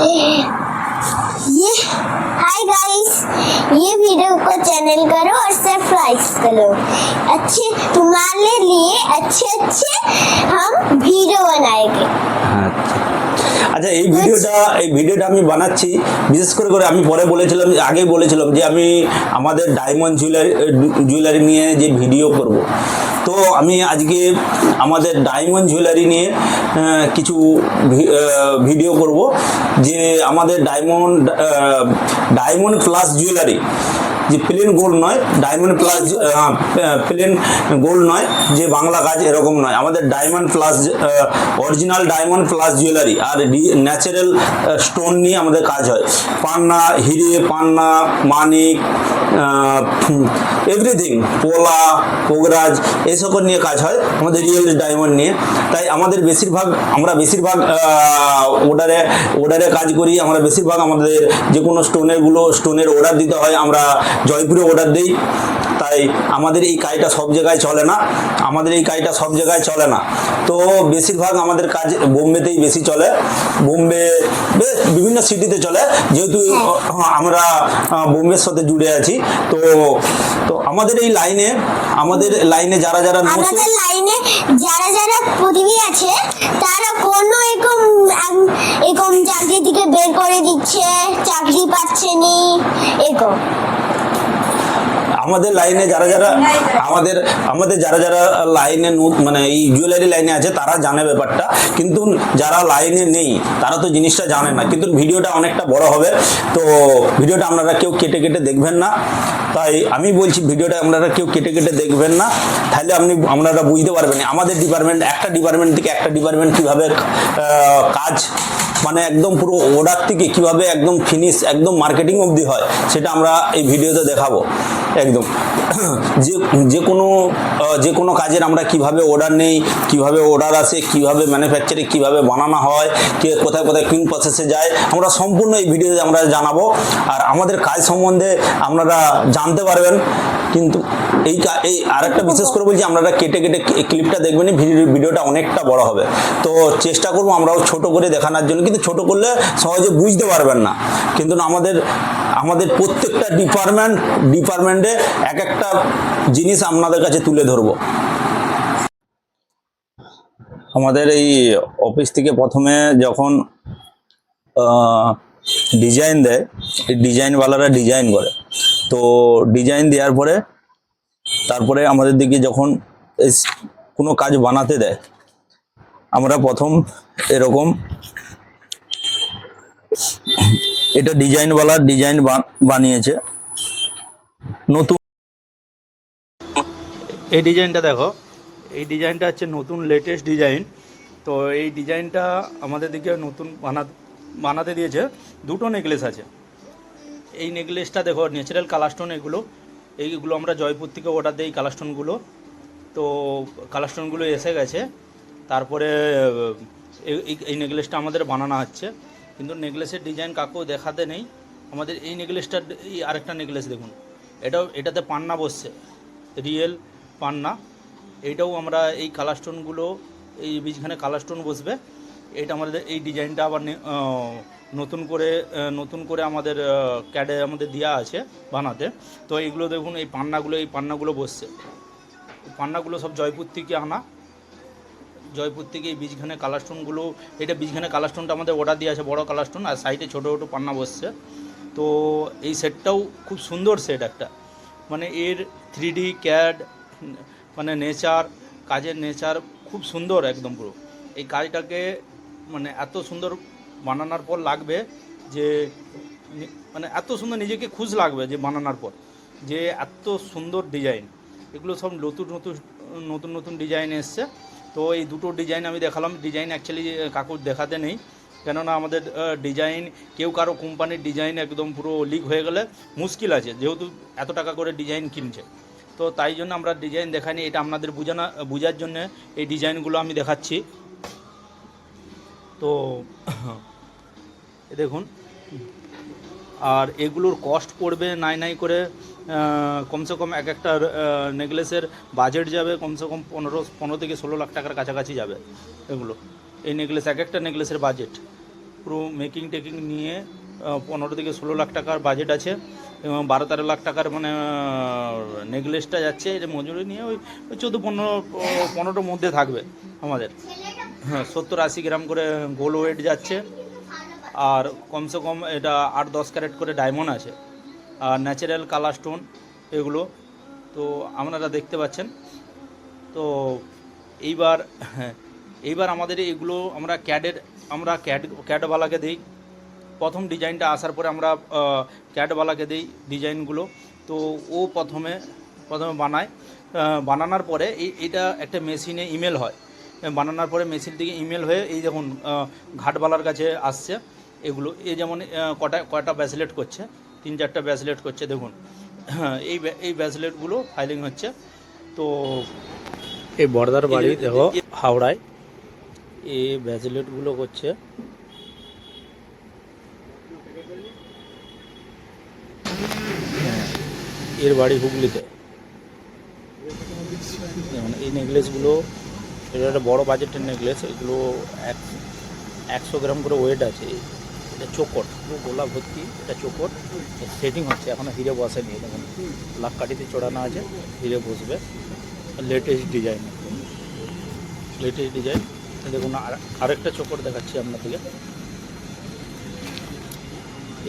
ये hi guys, ये video को चैनल करो और सब्सक्राइब करो। अच्छे तुम्हारे लिए अच्छे अच्छे हम वीडियो बनाएंगे। আচ্ছা এই ভিডিওটা আমি বানাচ্ছি বিশেষ করে আমি পরে বলেছিলাম, আগে বলেছিলাম যে আমি আমাদের ডায়মন্ড জুয়েলারি নিয়ে যে ভিডিও করব। তো আমি আজকে আমাদের ডায়মন্ড জুয়েলারি নিয়ে কিছু ভিডিও করব, যে আমাদের ডায়মন্ড প্লাস জুয়েলারি, যে প্লেন গোল্ড নয়, ডায়মন্ড প্লাস প্লেন গোল্ড নয়, যে বাংলা কাজ এরকম নয়, আমাদের diamond plus original diamond plus jewellery আর ন্যাচারাল স্টোন নিয়ে আমাদের কাজ হয়। পান্না, হিরে, পান্না, মানিক, এভরিথিং, পোলা, পোগরাজ, এই সকল নিয়ে কাজ হয় আমাদের রিয়েল ডায়মন্ড নিয়ে। তাই আমাদের আমরা বেশিরভাগ অর্ডারে কাজ করি। আমরা বেশিরভাগ আমাদের যে কোনো স্টোনের অর্ডার দিতে হয়, আমরা জয়পুরে অর্ডার দিই। তাই আমাদের এই কাজটা সব জায়গায় চলে না। তো বেশিরভাগ আমাদের কাজ বোম্বেতেই বেশি চলে। বোম্বে বিভিন্ন সিটিতে চলে, যেহেতু আমরা বোম্বের সাথে জুড়ে আছি। তো আমাদের লাইনে যারা প্রতিভা আছে, তারা কোনো এরকম চাকরি থেকে বের করে দিচ্ছে, চাকরি পাচ্ছে নি এরকম। আমাদের লাইনে যারা লাইনে মানে এই জুয়েলারি লাইনে আছে তারা জানে ব্যাপারটা, কিন্তু যারা লাইনে নেই তারা তো জিনিসটা জানে না। কিন্তু ভিডিওটা অনেকটা বড় হবে, তো ভিডিওটা আপনারা কেউ কেটে দেখবেন না। তাই আমি বলছি ভিডিওটা আপনারা কেউ কেটে দেখবেন না, তাহলে আপনারা বুঝতে পারবেন আমাদের একটা ডিপার্টমেন্ট থেকে একটা ডিপার্টমেন্ট কীভাবে কাজ, মানে একদম পুরো অর্ডার থেকে কীভাবে একদম ফিনিশ, একদম মার্কেটিং অবধি হয়, সেটা আমরা এই ভিডিওতে দেখাবো। একদম যে কোনো কাজের আমরা কিভাবে অর্ডার নেই, কিভাবে অর্ডার আসে, কিভাবে ম্যানুফ্যাকচারিং কিভাবে বানানো হয়, কোথায় কোন প্রসেসে যায়, আমরা সম্পূর্ণ এই ভিডিওতে আমরা জানাবো। আর আমাদের কাজ সম্বন্ধে আপনারা জানতে পারবেন। কিন্তু এই আরেকটা বিশেষ করে বলছি, আপনারা কেটে ক্লিপটা দেখবেন, ভিডিওটা অনেকটা বড় হবে। তো চেষ্টা করবো আমরাও ছোট করে দেখানোর জন্য, কিন্তু ছোট করলে সহজে বুঝতে পারবেন না। কিন্তু আমাদের প্রত্যেকটা ডিপার্টমেন্টে এক একটা জিনিস আপনাদের কাছে তুলে ধরবো। আমাদের এই অফিস থেকে প্রথমে যখন ডিজাইন দেয়, এই ডিজাইনওয়ালারা ডিজাইন করে। তো ডিজাইন দেওয়ার পরে তারপরে আমাদের দিকে যখন কোনো কাজ বানাতে দেয়, আমরা প্রথম এরকম এটা ডিজাইনওয়ালা ডিজাইন বানিয়েছে নতুন। এই ডিজাইনটা দেখো, এই ডিজাইনটা হচ্ছে নতুন লেটেস্ট ডিজাইন। তো এই ডিজাইনটা আমাদের দিকে নতুন বানাতে দিয়েছে। দুটো নেকলেস আছে। এই নেকলেসটা দেখো ন্যাচারাল কালারস্টোন, এইগুলো আমরা জয়পুর থেকে অর্ডার দিই কালারস্টোনগুলো। তো কালারস্টোনগুলো এসে গেছে। তারপরে এই নেকলেসটা আমাদের বানানো হচ্ছে, কিন্তু নেকলেসের ডিজাইন কাকেও দেখাতে নেই। আমাদের এই নেকলেসটার এই আরেকটা নেকলেস দেখুন, এটাতে পান্না বসছে, রিয়েল পান্না। এইটাও আমরা এই কালারস্টোনগুলো, এই বীজখানে কালারস্টোন বসবে। এইটা আমাদের এই ডিজাইনটা আবার নতুন করে আমাদের ক্যাডে আমাদের দেওয়া আছে বানাতে। তো এইগুলো দেখুন, এই পান্নাগুলো বসছে। পান্নাগুলো সব জয়পুর থেকে আনা, জয়পুর থেকে এই বীজখানে কালারস্টোনগুলো, এটা বীজখানে কালারস্টোনটা আমাদের অর্ডার দিয়ে আছে, বড় কালারস্টোন, আর সাইডে ছোটো ছোটো পান্না বসছে। তো এই সেটটাও খুব সুন্দর সেট একটা, মানে এর 3D ক্যাড, মানে কাজের নেচার খুব সুন্দর একদম পুরো। এই কাজটাকে মানে এত সুন্দর বানানোর পর লাগবে যে, মানে এত সুন্দর নিজেকে খুশ লাগবে যে বানানোর পর, যে এত সুন্দর ডিজাইন। এগুলো সব নতুন ডিজাইন এসছে। তো এই দুটো ডিজাইন আমি দেখালাম। ডিজাইন অ্যাকচুয়ালি কাকুর দেখাতে নেই, কেননা আমাদের ডিজাইন, কারো কোম্পানির ডিজাইন একদম পুরো লিক হয়ে গেলে মুশকিল আছে, যেহেতু এত টাকা করে ডিজাইন কিনছে। তো তাই জন্য আমরা ডিজাইন দেখাইনি। এটা আপনাদের বোঝার জন্য এই ডিজাইনগুলো আমি দেখাচ্ছি। তো দেখুন, আর এগুলোর কস্ট পড়বে নাই করে কমসে কম একটা নেকলেসের বাজেট যাবে কমসে কম 15 থেকে 16 লাখ টাকার কাছাকাছি যাবে। এই নেকলেস, একটা নেকলেসের বাজেট পুরো মেকিং টেকিং নিয়ে 15 থেকে 16 লাখ টাকার বাজেট আছে এবং 12-13 লাখ টাকার মানে নেকলেসটা যাচ্ছে, এটা মজুরি নিয়ে ওই 14-15-15টার মধ্যে থাকবে আমাদের। হ্যাঁ, 70-80 গ্রাম করে গোল্ড ওয়েট যাচ্ছে, আর কমসে কম এটা 8-10 ক্যারেট করে ডায়মন্ড আছে, আর ন্যাচারাল কালার স্টোন এগুলো তো আপনারা দেখতে পাচ্ছেন। তো এইবার আমাদের এগুলো আমরা ক্যাডওয়ালাকে দিই। প্রথম ডিজাইনটা আসার পরে আমরা ক্যাডওয়ালাকে দিই ডিজাইনগুলো। তো ও প্রথমে বানায়, বানানোর পরে এটা একটা মেশিনে ইমেল হয়, বানানোর পরে মেশিন থেকে ইমেল হয়ে এই যখন ঘাটওয়ালার কাছে আসছে এগুলো, এই যেমন কয়টা ব্যাসলেট করছে, 3-4টা ব্যাসলেট করছে দেখুন। এই ব্যাসলেটগুলো ফাইলিং হচ্ছে। তো এই বর্দার বাড়ি দেখো হাওড়ায়, এই ব্যাসলেটগুলো করছে। এর বাড়ি হুগলিতে। যেমন এই নেকলেসগুলো, এটা একটা বড়ো বাজেটের নেকলেস, এগুলো 100 গ্রাম করে ওয়েট আছে। এটা চোকট, পুরো গোলা ভর্তি, এটা চোকট সেটিং হচ্ছে, এখনও হিরে বসেনি। দেখুন লাককাঠিতে চড়ানো আছে, হিরে বসবে। লেটেস্ট ডিজাইন দেখুন। আরেকটা চোকট দেখাচ্ছি আপনাদেরকে।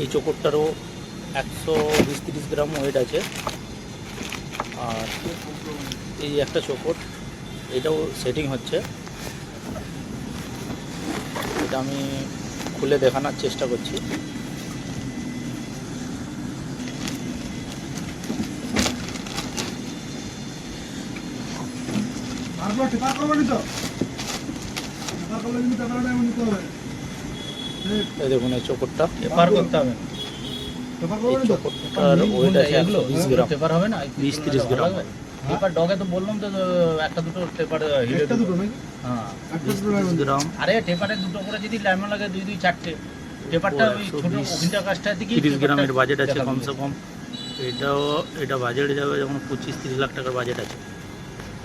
এই চোকটটারও 120-30 গ্রাম ওয়েট আছে। আর এই একটা চোকট, এটাও সেটিং হচ্ছে। এটা আমি খুলে দেখানোর চেষ্টা করছি। এই দেখুন এই চোকটটা পেপার করতে হবে, চোকটটার ওয়েট আছে 120 গ্রাম। পেপার হবে না, 20-30 গ্রাম পেপার ডগে। তো বললাম তো একটা দুটো পেপার হিরে দুটো নাকি? হ্যাঁ, 20-30 গ্রাম। আরে পেপারে দুটো করে যদি ডায়মন্ড লাগে 2-4টে পেপারটা ওই ছোট ওইটা কাজটা দিকে 30 গ্রামের বাজেট আছে কমসে কম। এটা বাজেট যাবে যেমন 25-30 লাখ টাকার বাজেট আছে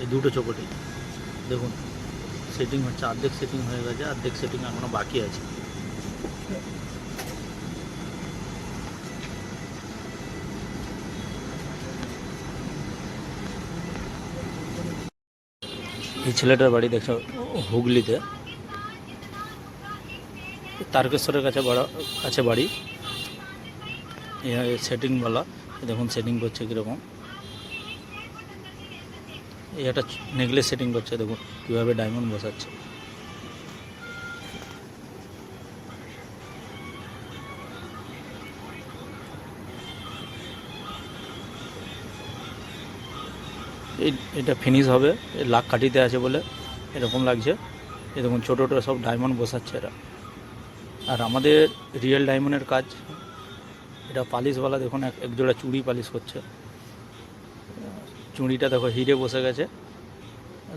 এই দুটো চোকটি। দেখুন সেটিং হচ্ছে, অর্ধেক সেটিং হয়ে গেছে, অর্ধেক সেটিং এখনো বাকি আছে। এই ছেলেটার বাড়ি দেখছো হুগলিতে, তারকেশ্বরের কাছে বাড়ি। সেটিংওয়ালা দেখুন সেটিং করছে কীরকম। এই একটা নেকলেস সেটিং করছে, দেখুন কীভাবে ডায়মন্ড বসাচ্ছে। এটা ফিনিশ হবে, লাখ কাঠিতে আছে বলে এরকম লাগছে। এ দেখুন ছোটো ছোটো সব ডায়মন্ড বসাচ্ছে এরা। আর আমাদের রিয়েল ডায়মন্ডের কাজ। এটা পালিশওয়ালা দেখুন এক জোড়া চুড়ি পালিশ করছে। চুড়িটা দেখো হিরে বসে গেছে,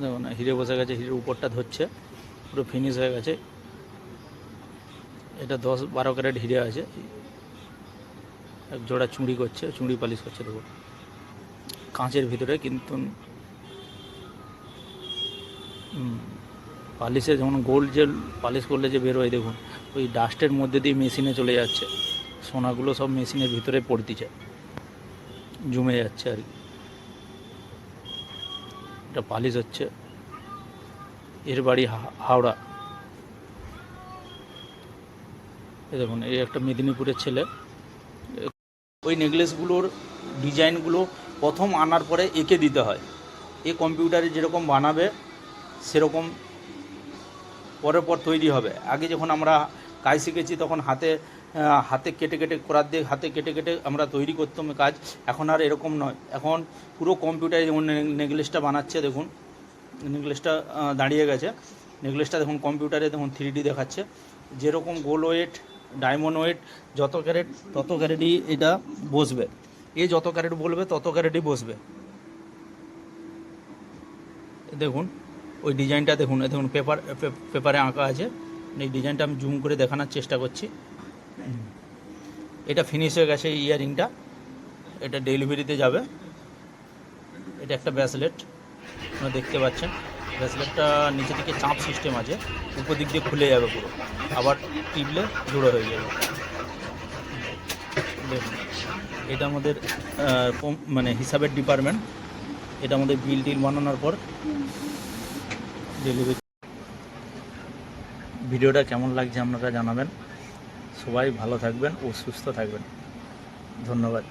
দেখুন হিরে বসে গেছে, হিরের উপরটা ধরছে, পুরো ফিনিশ হয়ে গেছে। এটা 10-12 ক্যারেট হিরে আছে। এক জোড়া চুড়ি করছে, চুড়ি পালিশ করছে দেখুন কাঁচের ভিতরে, কিন্তু পালিশে যেমন গোল্ড যে পালিশ করলে যে বেরোয় দেখুন, ওই ডাস্টের মধ্যে দিয়ে মেশিনে চলে যাচ্ছে, সোনাগুলো সব মেশিনের ভিতরে পড়তিছে, জমে যাচ্ছে আর কি। এটা পালিশ হচ্ছে। এর বাড়ি হাওড়া। এই দেখুন এই একটা মেদিনীপুরের ছেলে। ওই নেকলেসগুলোর ডিজাইনগুলো প্রথম আনার পরে এঁকে দিতে হয়। এই কম্পিউটারে যেরকম বানাবে সেরকম পর তৈরি হবে। আগে যখন আমরা কাজ শিখেছি তখন হাতে কেটে করার দিয়ে হাতে কেটে আমরা তৈরি করতাম কাজ। এখন আর এরকম নয়, এখন পুরো কম্পিউটারে যেমন নেকলেসটা বানাচ্ছে দেখুন, নেকলেসটা দাঁড়িয়ে গেছে। নেকলেসটা দেখুন কম্পিউটারে দেখুন 3D দেখাচ্ছে। যেরকম গোল্ড ওয়েট, ডায়মন্ড ওয়েট যত ক্যারেট তত ক্যারেটই এটা বসবে। যত ক্যারেট বলবে তত ক্যারেটই বসবে। দেখুন ওই ডিজাইনটা দেখুন, দেখুন পেপারে আঁকা আছে। এই ডিজাইনটা আমি জুম করে দেখানোর চেষ্টা করছি। এটা ফিনিশ হয়ে গেছে ইয়ারিংটা, এটা ডেলিভারিতে যাবে। এটা একটা ব্রেসলেট আপনারা দেখতে পাচ্ছেন। ব্রেসলেটটা নিচে থেকে চাপ সিস্টেম আছে, উপর দিক দিয়ে খুলে যাবে পুরো, আবার টিপলে জোড়ো হয়ে যাবে। দেখুন এটা আমাদের মানে হিসাবের ডিপার্টমেন্ট, এটা আমাদের বিল টিল বানানোর পর ডেলিভারি। ভিডিওটা কেমন লাগছে আপনারা জানাবেন। সবাই ভালো থাকবেন ও সুস্থ থাকবেন। ধন্যবাদ।